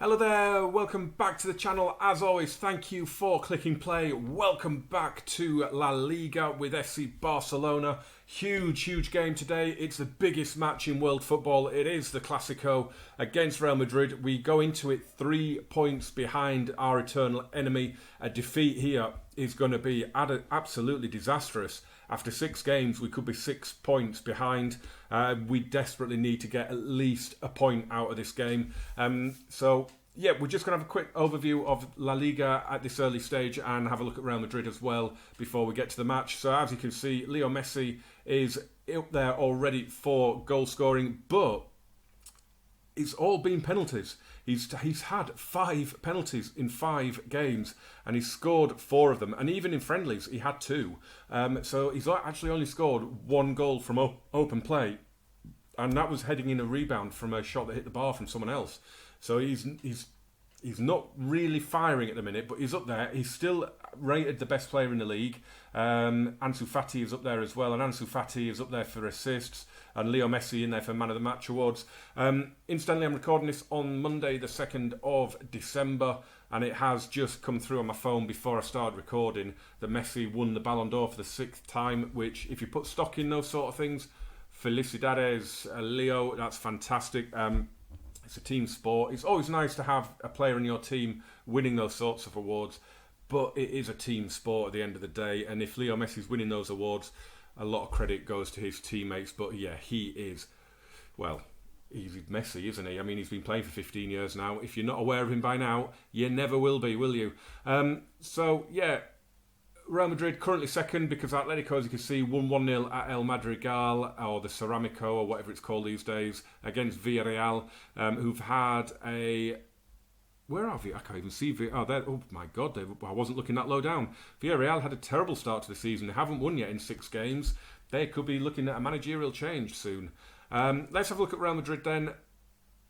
Hello there, welcome back to the channel. As always, thank you for clicking play. Welcome back to La Liga with FC Barcelona. Huge game today. It's the biggest match in world football. It is the Clasico against Real Madrid. We go into it 3 points behind our eternal enemy. A defeat here is going to be absolutely disastrous. After 6 games, we could be 6 points behind. We desperately need to get at least a point out of this game. Yeah, we're just going to have a quick overview of La Liga at this early stage and have a look at Real Madrid as well before we get to the match. So as you can see, Leo Messi is up there already for goal scoring, but it's all been penalties. He's had 5 penalties in 5 games, and he's scored 4 of them. And even in friendlies, he had 2. So he's actually only scored 1 goal from open play, and that was heading in a rebound from a shot that hit the bar from someone else. So he's not really firing at the minute, but he's up there. He's still rated the best player in the league. Ansu Fati is up there as well, and Ansu Fati is up there for assists, and Leo Messi in there for Man of the Match awards. Incidentally, I'm recording this on Monday, the 2nd of December, and it has just come through on my phone before I started recording that Messi won the Ballon d'Or for the 6th time, which, if you put stock in those sort of things, felicidades, Leo, that's fantastic. It's a team sport. It's always nice to have a player in your team winning those sorts of awards, but it is a team sport at the end of the day. And if Leo Messi's winning those awards, a lot of credit goes to his teammates. But yeah, he's Messi, isn't he? I mean, he's been playing for 15 years now. If you're not aware of him by now, you never will be, will you? Real Madrid currently second because Atletico, as you can see, won 1-0 at El Madrigal, or the Ceramico, or whatever it's called these days, against Villarreal, who've had a... Where are they? I can't even see. Oh my God, I wasn't looking that low down. Villarreal had a terrible start to the season. They haven't won yet in 6 games. They could be looking at a managerial change soon. Let's have a look at Real Madrid then.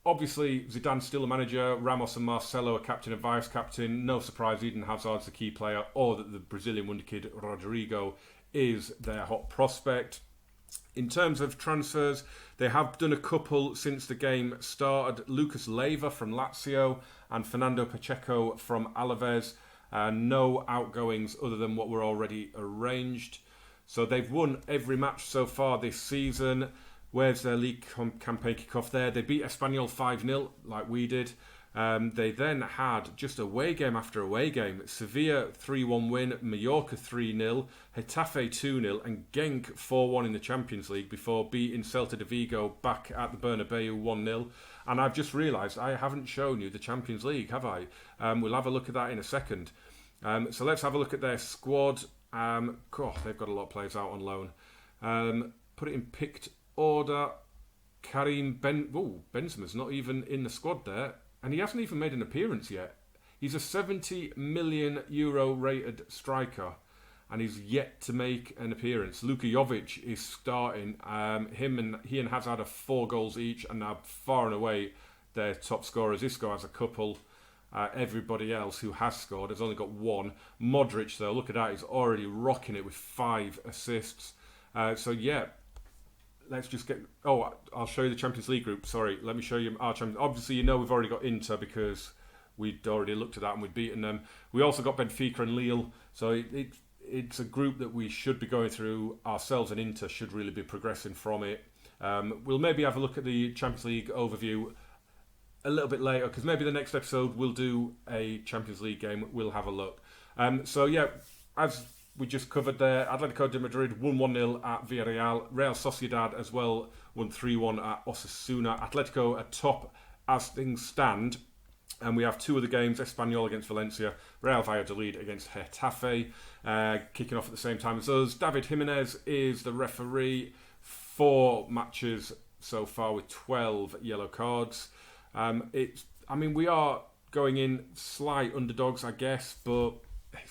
Obviously, Zidane's still a manager. Ramos and Marcelo are captain and vice-captain. No surprise, Eden Hazard's the key player, or that the Brazilian wonder kid Rodrigo is their hot prospect. In terms of transfers, they have done a couple since the game started. Lucas Leiva from Lazio and Fernando Pacheco from Alaves. No outgoings other than what were already arranged. So they've won every match so far this season. Where's their league campaign kick-off there? They beat Espanyol 5-0, like we did. They then had just away game after away game. Sevilla 3-1 win, Mallorca 3-0, Getafe 2-0, and Genk 4-1 in the Champions League before beating Celta de Vigo back at the Bernabeu 1-0. And I've just realised I haven't shown you the Champions League, have I? We'll have a look at that in a second. So let's have a look at their squad. They've got a lot of players out on loan. Put it in picked order. Benzema's not even in the squad there, and he hasn't even made an appearance yet. He's a 70 million euro rated striker, and he's yet to make an appearance. Luka Jovic is starting. He and Hazard have 4 goals each, and are far and away their top scorers. Isco has a couple. Everybody else who has scored has only got 1. Modric, though, look at that, he's already rocking it with 5 assists. Let's just get... I'll show you the Champions League group. Sorry, let me show you our Champions... Obviously, you know we've already got Inter because we'd already looked at that and we'd beaten them. We also got Benfica and Lille. So it's a group that we should be going through ourselves, and Inter should really be progressing from it. We'll maybe have a look at the Champions League overview a little bit later, because maybe the next episode we'll do a Champions League game. We'll have a look. As we just covered there, Atletico de Madrid won 1-0 at Villarreal. Real Sociedad as well won 3-1 at Osasuna. Atletico are top as things stand. And we have 2 other games, Espanyol against Valencia, Real Valladolid against Getafe, kicking off at the same time as us. David Jimenez is the referee. 4 matches so far with 12 yellow cards. We are going in slight underdogs, I guess, but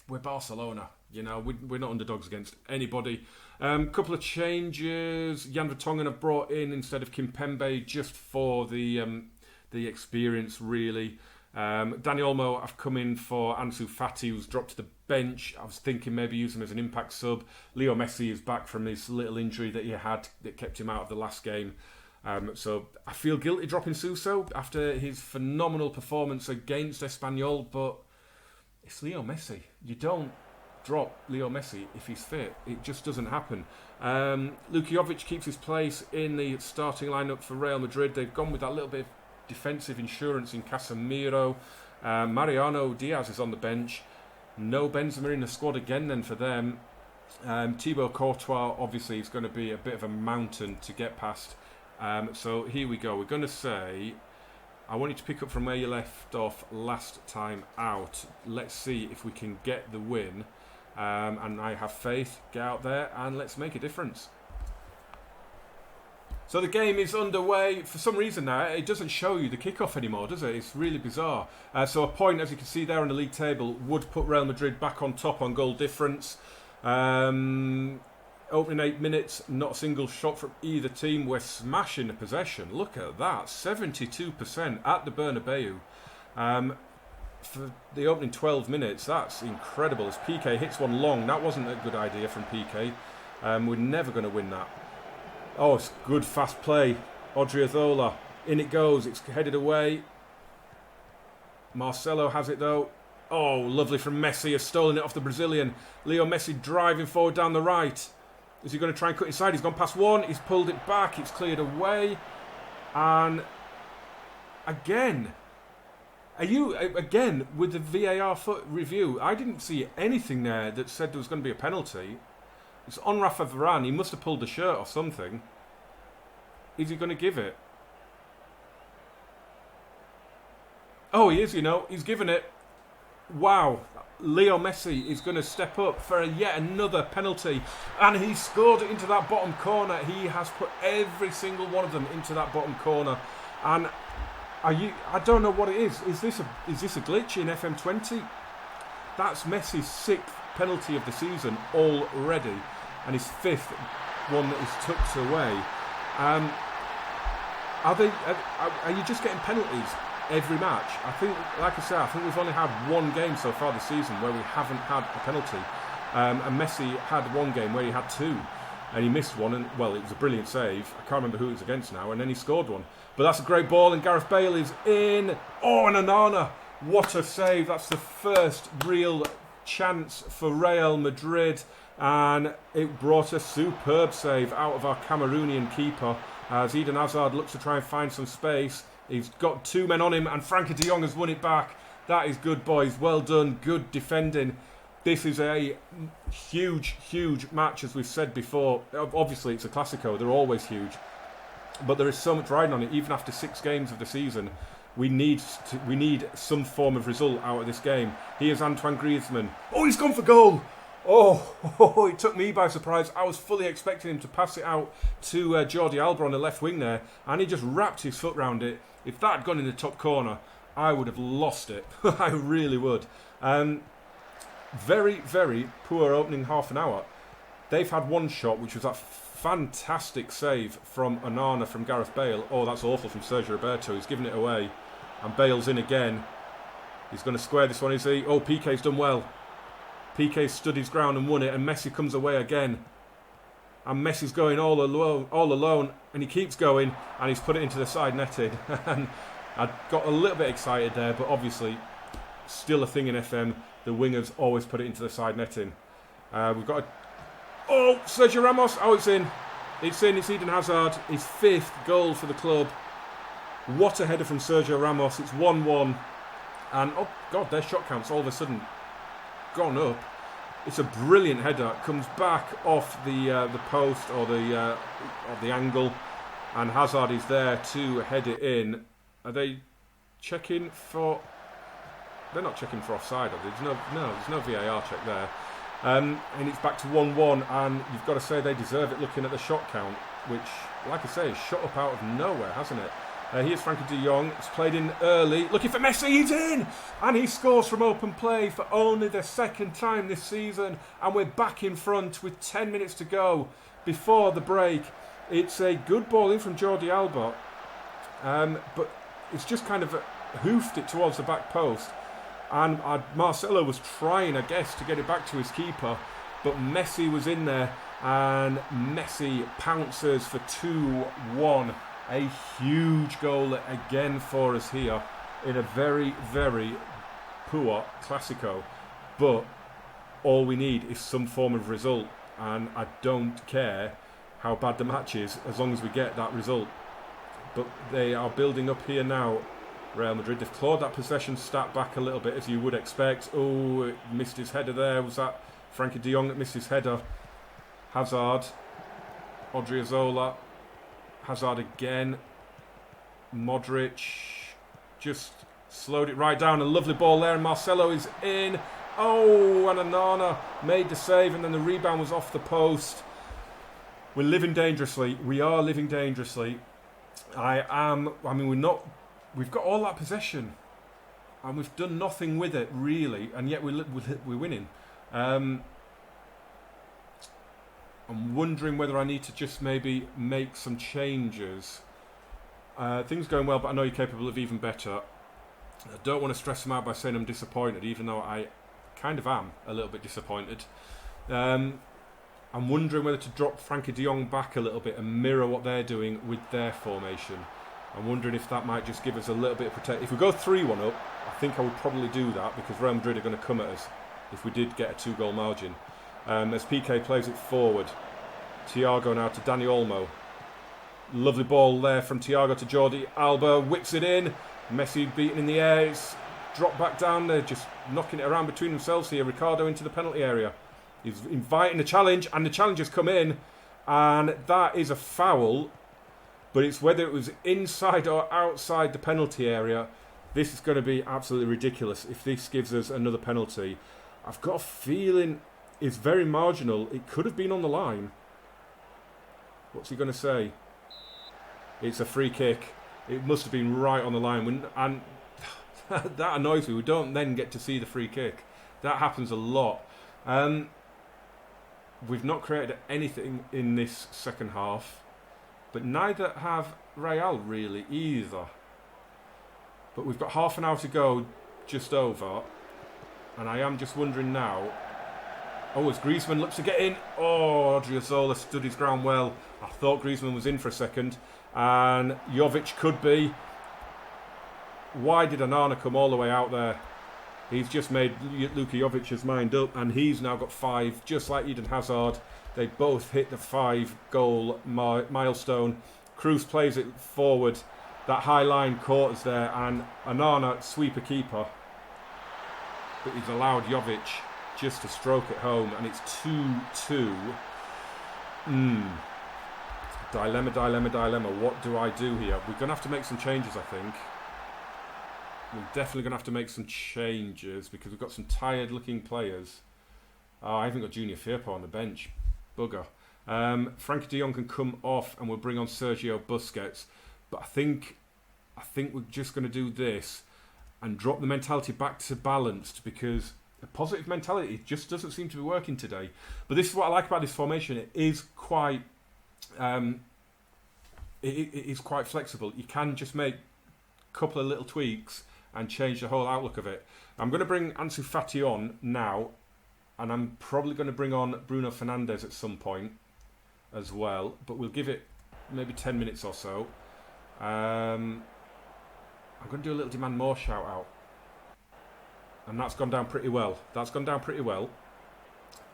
we're Barcelona. You know, we're not underdogs against anybody. Couple of changes. Jan Vertonghen have brought in instead of Kimpembe just for the experience, really. Dani Olmo have come in for Ansu Fati, who's dropped to the bench. I was thinking maybe use him as an impact sub. Leo Messi is back from his little injury that he had that kept him out of the last game. So I feel guilty dropping Suso after his phenomenal performance against Espanyol, but it's Leo Messi. You don't drop Leo Messi if he's fit. It just doesn't happen. Luka Jovic keeps his place in the starting lineup for Real Madrid. They've gone with that little bit of defensive insurance in Casemiro. Mariano Diaz is on the bench. No Benzema in the squad again then for them. Thibaut Courtois obviously is going to be a bit of a mountain to get past. So here we go. We're going to say, I want you to pick up from where you left off last time out. Let's see if we can get the win. And I have faith. Get out there and let's make a difference. So the game is underway. For some reason now, it doesn't show you the kickoff anymore, does it? It's really bizarre. So a point, as you can see there on the league table, would put Real Madrid back on top on goal difference. Opening 8 minutes, not a single shot from either team. We're smashing the possession. Look at that, 72% at the Bernabeu. For the opening 12 minutes, that's incredible. As PK hits one long, that wasn't a good idea from PK. We're never going to win that. Oh, it's good fast play. Odriozola, in it goes. It's headed away. Marcelo has it though. Oh, lovely from Messi. Has stolen it off the Brazilian. Leo Messi driving forward down the right. Is he going to try and cut inside? He's gone past one. He's pulled it back. It's cleared away. And again, again with the VAR review, I didn't see anything there that said there was going to be a penalty. It's on Rafa Varane. He must have pulled the shirt or something. Is he going to give it? Oh, he is, He's given it. Wow. Leo Messi is going to step up for yet another penalty. And he scored it into that bottom corner. He has put every single one of them into that bottom corner. And I don't know what it is. Is this a glitch in FM20? That's Messi's 6th penalty of the season already, and his 5th one that is tucked away. Are you just getting penalties every match? I think, like I said, I think we've only had one game so far this season where we haven't had a penalty. And Messi had one game where he had 2, and he missed one, and well, it was a brilliant save. I can't remember who it was against now, and then he scored one. But that's a great ball, and Gareth Bale is in. Oh, and Onana, what a save! That's the first real chance for Real Madrid, and it brought a superb save out of our Cameroonian keeper as Eden Hazard looks to try and find some space. He's got 2 men on him, and Frankie de Jong has won it back. That is good, boys. Well done. Good defending. This is a huge match, as we've said before. Obviously, it's a Clasico. They're always huge. But there is so much riding on it. Even after 6 games of the season, we need some form of result out of this game. Here's Antoine Griezmann. Oh, he's gone for goal. Oh, it took me by surprise. I was fully expecting him to pass it out to Jordi Alba on the left wing there, and he just wrapped his foot round it. If that had gone in the top corner, I would have lost it. I really would. Very, very poor opening half an hour. They've had one shot, which was that fantastic save from Onana from Gareth Bale. Oh, that's awful from Sergio Roberto. He's given it away. And Bale's in again. He's going to square this one, is he? Oh, Piqué's done well. Piqué stood his ground and won it, and Messi comes away again. And Messi's going all alone, and he keeps going, and he's put it into the side netting. And I got a little bit excited there, but obviously, still a thing in FM. The wingers always put it into the side netting. We've got Oh, Sergio Ramos. Oh, it's in. It's in. It's Eden Hazard. His 5th goal for the club. What a header from Sergio Ramos. It's 1-1. And, oh, God, their shot count's all of a sudden gone up. It's a brilliant header. It comes back off the post or the angle. And Hazard is there to head it in. Are they checking for... They're not checking for offside, are they? There's no VAR check there. And it's back to 1-1, and you've got to say they deserve it looking at the shot count, which, like I say, is shot up out of nowhere, hasn't it? Here's Frankie de Jong. It's played in early. Looking for Messi. He's in! And he scores from open play for only the 2nd time this season. And we're back in front with 10 minutes to go before the break. It's a good ball in from Jordi Alba. But it's just kind of hoofed it towards the back post. And Marcelo was trying, I guess, to get it back to his keeper. But Messi was in there. And Messi pounces for 2-1. A huge goal again for us here in a very, very poor Clasico. But all we need is some form of result, and I don't care how bad the match is as long as we get that result. But they are building up here now, Real Madrid. They've clawed that possession stat back a little bit, as you would expect. Oh, missed his header there. Was that Frankie de Jong that missed his header? Hazard, Odriozola, Hazard again, Modric just slowed it right down. A lovely ball there, and Marcelo is in. Oh, and Onana made the save, and then the rebound was off the post. We're living dangerously. We are living dangerously. We've got all that possession, and we've done nothing with it really, and yet we're winning. I'm wondering whether I need to just maybe make some changes. Things going well, but I know you're capable of even better. I don't want to stress them out by saying I'm disappointed, even though I kind of am a little bit disappointed. I'm wondering whether to drop Frankie de Jong back a little bit and mirror what they're doing with their formation. I'm wondering if that might just give us a little bit of protection. If we go 3-1 up, I think I would probably do that, because Real Madrid are going to come at us if we did get a 2-goal margin. As PK plays it forward, Thiago now to Dani Olmo. Lovely ball there from Thiago to Jordi Alba, whips it in. Messi beaten in the air, it's dropped back down. They're just knocking it around between themselves here. Ricardo into the penalty area. He's inviting the challenge, and the challenge has come in, and that is a foul. But it's whether it was inside or outside the penalty area. This is going to be absolutely ridiculous if this gives us another penalty. I've got a feeling it's very marginal. It could have been on the line. What's he going to say? It's a free kick. It must have been right on the line. And that annoys me. We don't then get to see the free kick. That happens a lot. We've not created anything in this second half. But neither have Real really either. But we've got half an hour to go, just over. And I am just wondering now. Oh, as Griezmann looks to get in. Oh, Odriozola stood his ground well. I thought Griezmann was in for a second. And Jovic could be. Why did Onana come all the way out there? He's just made Luka Jovic's mind up, and he's now got 5, just like Eden Hazard. They both hit the 5-goal milestone. Cruz plays it forward. That high line caught us there, and Onana sweep a keeper. But he's allowed Jovic just to stroke it home, and it's 2-2. Dilemma. What do I do here? We're going to have to make some changes, I think. We're definitely going to have to make some changes, because we've got some tired-looking players. Oh, I haven't got Junior Firpo on the bench. Bugger. Frankie de Jong can come off, and we'll bring on Sergio Busquets. But I think we're just going to do this and drop the mentality back to balanced, because a positive mentality just doesn't seem to be working today. But this is what I like about this formation. It is quite it is quite flexible. You can just make a couple of little tweaks and change the whole outlook of it. I'm going to bring Ansu Fati on now, and I'm probably going to bring on Bruno Fernandes at some point as well, but we'll give it maybe 10 minutes or so. I'm going to do a little Demand More shout out, and that's gone down pretty well.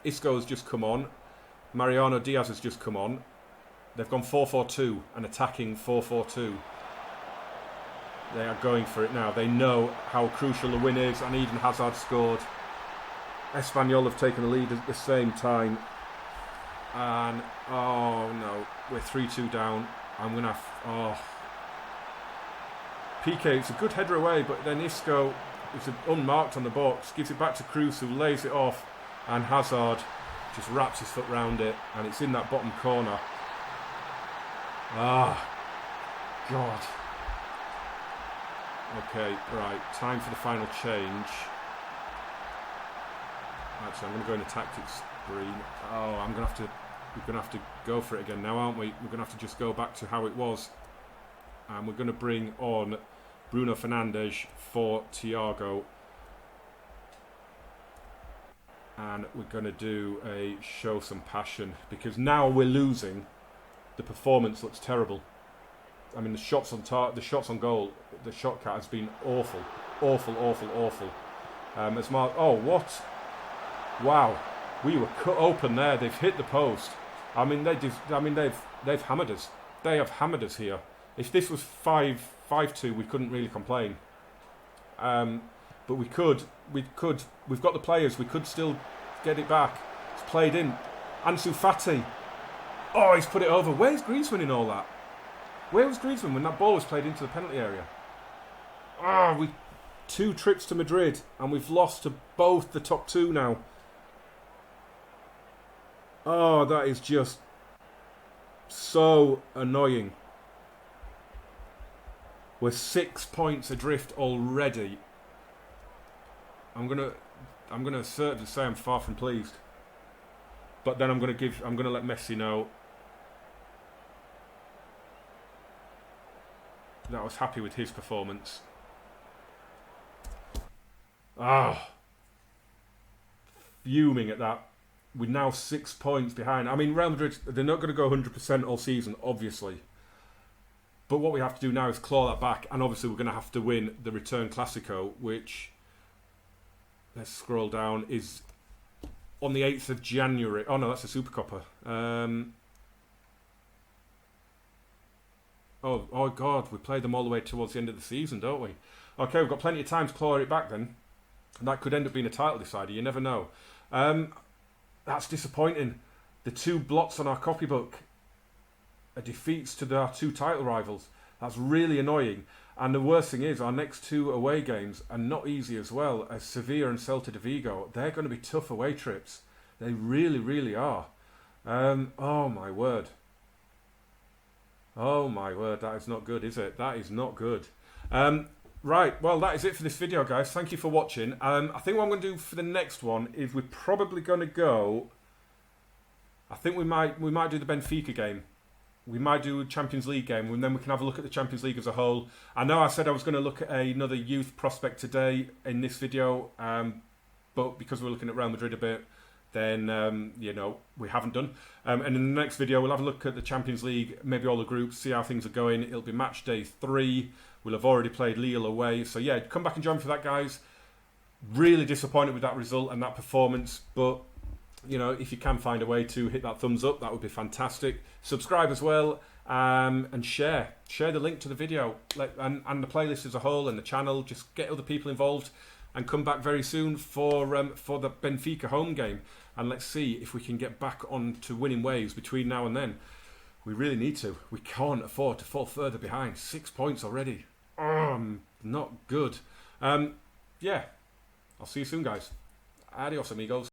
Isco has just come on. Mariano Diaz has just come on. They've gone 4-4-2, an attacking 4-4-2. They are going for it now. They know how crucial the win is, and Eden Hazard scored. Espanyol have taken the lead at the same time. And, oh no, we're 3-2 down. I'm going to have... PK, it's a good header away, but then Isco is unmarked on the box, gives it back to Cruz, who lays it off, and Hazard just wraps his foot round it, and it's in that bottom corner. Ah, God. Okay, right, time for the final change. Actually, I'm going to go in a tactics screen. Oh, we're going to have to go for it again now, aren't we? We're going to have to just go back to how it was. And we're going to bring on Bruno Fernandes for Thiago. And we're going to do a show some passion, because now we're losing. The performance looks terrible. I mean, the shots on goal, the shot count has been awful, awful, awful, awful. Oh, what? Wow, we were cut open there. They've hit the post. I mean, they've hammered us. They have hammered us here. If this was 5-2, we couldn't really complain. But we've got the players. We could still get it back. It's played in. Ansu Fati. Oh, he's put it over. Where's Griezmann in all that? Where was Griezmann when that ball was played into the penalty area? Ah, 2 trips to Madrid and we've lost to both the top 2 now. Oh, that is just so annoying. We're 6 points adrift already. I'm gonna assert to say I'm far from pleased. But then I'm gonna let Messi know that I was happy with his performance. Fuming at that. We're now 6 points behind. I mean, Real Madrid, they're not going to go 100% all season, obviously. But what we have to do now is claw that back. And obviously we're going to have to win the return Clasico, which, let's scroll down, is on the 8th of January. Oh no, that's a Supercopa. Oh God, we play them all the way towards the end of the season, don't we? Okay, we've got plenty of time to claw it back then. And that could end up being a title decider, you never know. That's disappointing. The 2 blots on our copybook are defeats to our 2 title rivals. That's really annoying. And the worst thing is, our next 2 away games are not easy as well, as Sevilla and Celta de Vigo. They're going to be tough away trips. They really, really are. Oh my word. Oh my word, that is not good, is it? That is not good. Right, well, that is it for this video, guys. Thank you for watching. I think what I'm going to do for the next one is we're probably going to go... I think we might do the Benfica game. We might do a Champions League game, and then we can have a look at the Champions League as a whole. I know I said I was going to look at another youth prospect today in this video, but because we're looking at Real Madrid a bit, then, we haven't done. And in the next video, we'll have a look at the Champions League, maybe all the groups, see how things are going. It'll be match day 3. We'll have already played Lille away. So, yeah, come back and join me for that, guys. Really disappointed with that result and that performance. But, if you can find a way to hit that thumbs up, that would be fantastic. Subscribe as well and share. Share the link to the video and the playlist as a whole and the channel. Just get other people involved and come back very soon for the Benfica home game. And let's see if we can get back on to winning ways between now and then. We really need to. We can't afford to fall further behind. 6 points already. Not good. Yeah. I'll see you soon, guys. Adios, amigos.